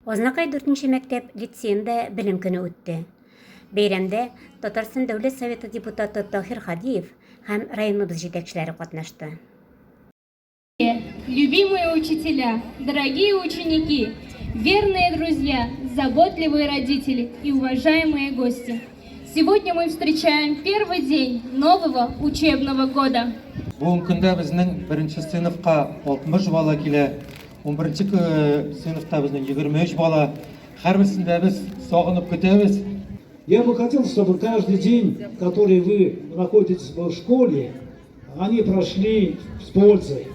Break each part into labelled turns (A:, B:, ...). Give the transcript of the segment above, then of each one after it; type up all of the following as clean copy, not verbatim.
A: Ознакай 4-нче мәктәп лицейында белем көне үтте. Бәйрәмдә Татарстан Дәүләт Советы депутаты Тахир Хадиев һәм районыбыз җитәкчеләре катнашты.
B: Любимые учителя, дорогие ученики, верные друзья, заботливые родители и уважаемые гости. Сегодня мы встречаем первый день нового учебного года.
C: Бүгенге көндә безнең 1-нче сыйныфка 60 бала килә, 11-нче сыйныфта безнең 23 бала. Һәрберсендә без сагынып көтәбез.
D: Я бы хотел, чтобы каждый день, который вы находитесь в школе, они прошли с пользой.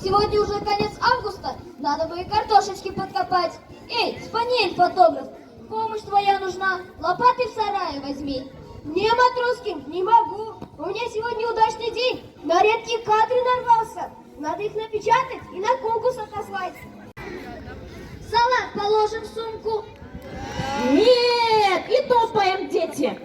E: Сегодня уже конец августа, надо бы и картошечки подкопать. Эй, спаниель, фотограф, помощь твоя нужна, лопаты в сарае возьми. Не, Матроскин, не могу, у меня сегодня удачный день, на редкие кадры нарвался. Надо их напечатать и на конкурс отослать. Салат положим в сумку.
F: Нет, и топаем, дети.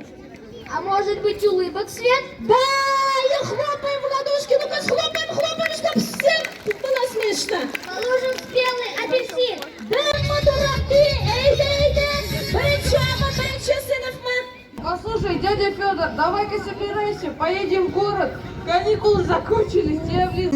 E: А может быть, улыбок свет?
F: Да, и хлопаем в ладошки, ну-ка хлопаем, чтобы всем было смешно.
E: Положим спелый апельсин.
F: Да, матураки, эйде, бірінші сынып мы.
G: Послушай, дядя Федор, давай-ка собирайся, поедем в город. Каникулы закончились, я влез.